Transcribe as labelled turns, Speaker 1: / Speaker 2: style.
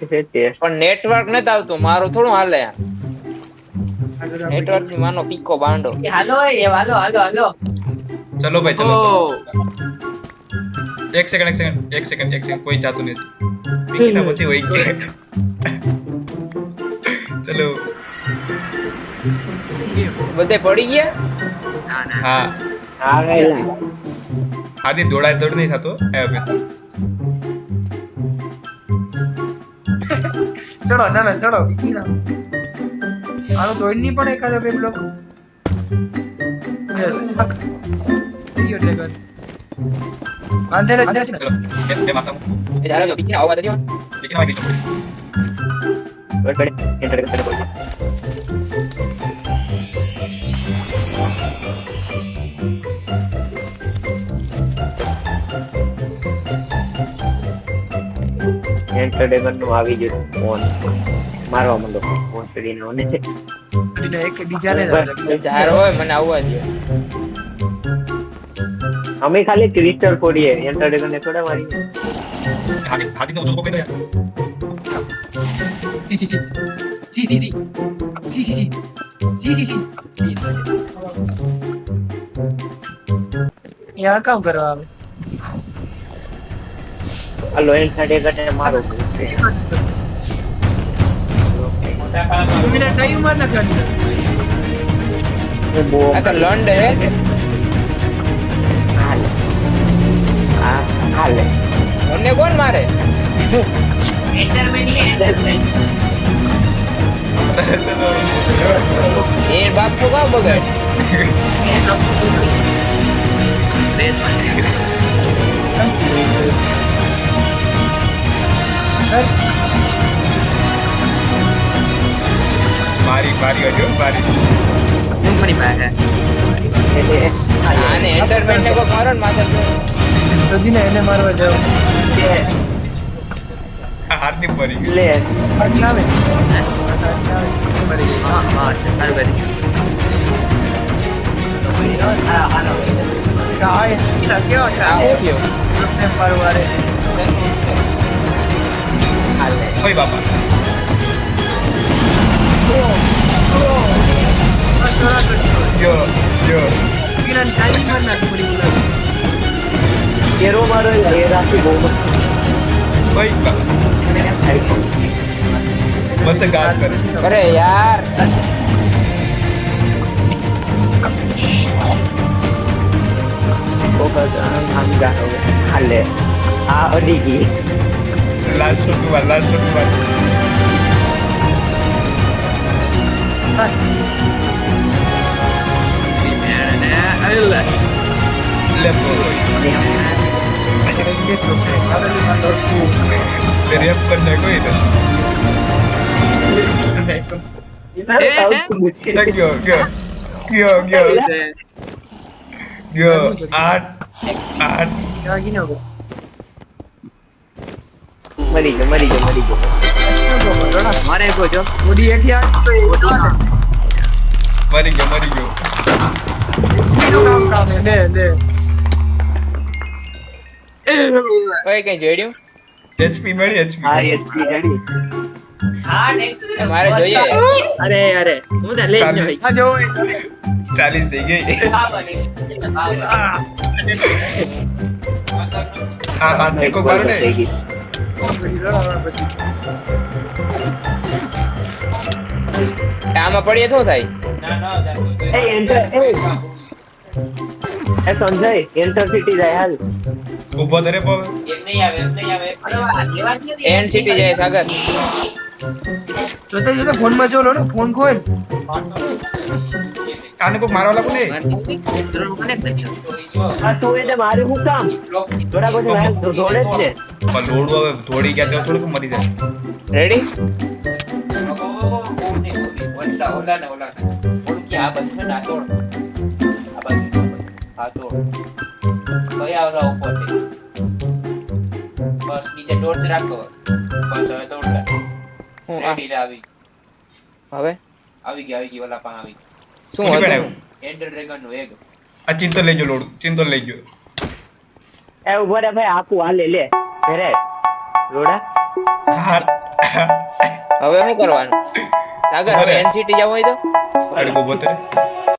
Speaker 1: પણ નેટવર્ક નથી આવતું મારું થોડું હાલે નેટવર્ક ની માનો પીકો બાંડો
Speaker 2: હાલો હાલો હાલો હાલો
Speaker 3: ચલો ભાઈ ચલો એક સેકન્ડ કોઈ જાતું નથી પીકીના બધી હોય ગયા ચલો
Speaker 1: બધે પડી ગયા
Speaker 3: હા આદિ દોડ નહીં થતો
Speaker 2: ચડો ના ચડો આનો જોઈન નહીં પણ એકાદો બે બ્લોક અંધેરે અંધેરે
Speaker 3: ચલો બે માતા
Speaker 1: એ ધારો જો પીકી આવવા દેજો
Speaker 3: પીકીના વાગી
Speaker 4: બડે એન્ટર કરને બોલ એન્ટર ડેગન નું આવી ગયું ફોન મારવા માંડો ફોન પડીને ઓને છે
Speaker 2: એટલે એક બીજાને
Speaker 1: ચાર હોય મને આવવા દે
Speaker 4: અમે ખાલી ક્રિસ્ટલ ફોડીએ એન્ટર ડેગન ને થોડા મારી
Speaker 3: હાથી નો જોકો પેલો
Speaker 2: યાર કામ કરવા આવે
Speaker 4: હાલો એન્ટર ડેગન ને મારો
Speaker 2: તુમને ટાઈમ માં ના કરી
Speaker 4: બો
Speaker 1: આ તો લંડ હે
Speaker 4: હાલે હાલે
Speaker 1: મને કોણ મારે એ બાપ તો કામ બગાડ
Speaker 3: મારી હજો મારી
Speaker 1: આને એન્ટરમેન્ટ ને કોઈ મારો ને માથે
Speaker 2: સદીને એને મારવા જાવ
Speaker 3: હાથની પરી ગઈ
Speaker 4: લે
Speaker 2: આવે કાય ઇના કેવો છે
Speaker 1: આ હું થયો
Speaker 2: તમને મારવારે
Speaker 4: હાલે
Speaker 3: ઓય બાપા યો
Speaker 2: કિરણ ટાઈમ માં ના પડી બોલા
Speaker 4: કેરો મારો એ રાશી બહુ
Speaker 3: ઓય મત ગાસ કરે
Speaker 1: અરે યાર
Speaker 4: ફોકસ આમ જાઓ હાલે આ અડી ગઈ
Speaker 3: લાસ્ટ શોટ લે રેપ કરને કોઈ ને ગયો 8
Speaker 2: જાગી ન ગો
Speaker 4: મરી ગયો
Speaker 2: મારે કોજો ઓડી એઠિયા
Speaker 3: મરી ગયો
Speaker 2: કામ કામ દે
Speaker 1: ઓય કઈ જોડ્યું
Speaker 3: એચપી મળી એચપી
Speaker 4: આ એચપી રેડી
Speaker 1: મારે જોઈએ
Speaker 5: અરે હું તો લઈ જઈ
Speaker 2: આ જો
Speaker 3: 40 થઈ ગઈ આ હાથ કો બાર ને
Speaker 1: આમાં પડીએ શું થાય
Speaker 4: એ એન્ટર એ સંજય એન્ટર સિટી જાય હાલ
Speaker 3: ઉભો ધરે પાવે
Speaker 1: એન સિટી જાય સાગર
Speaker 2: જોતા ફોન માં જો લો ને ફોન ખોલ
Speaker 3: આને કોઈ મારવા લાગુ ને
Speaker 4: આ તો એટલે મારે હું કામ થોડા પછી મેં દોડે જ છે
Speaker 3: પણ લોડું હવે થોડી ગયા તો થોડુંક મરી જાય
Speaker 1: રેડી
Speaker 5: બસ નીચે ટોર્ચ રાખો બસ હવે તો ઉડતા
Speaker 1: હું
Speaker 5: રેડી આવી
Speaker 1: હવે
Speaker 5: ગઈ ઓલા પણ આવી
Speaker 1: શું
Speaker 3: કોની
Speaker 1: હતું
Speaker 3: પેડાયું?
Speaker 5: એન્ડર ડ્રેગન નું એક
Speaker 3: આ ચિંતન લઈ ગયો લોડું ચિંતન લઈ ગયો
Speaker 4: એ ઉભો રે ભાઈ આપું હાલે લે ઘરે રોડા
Speaker 3: હા
Speaker 1: હવે શું કરવાનું સાગર હવે
Speaker 3: બોલે.
Speaker 1: એનસીટી જવું હોય તો
Speaker 3: અડગો બોતરે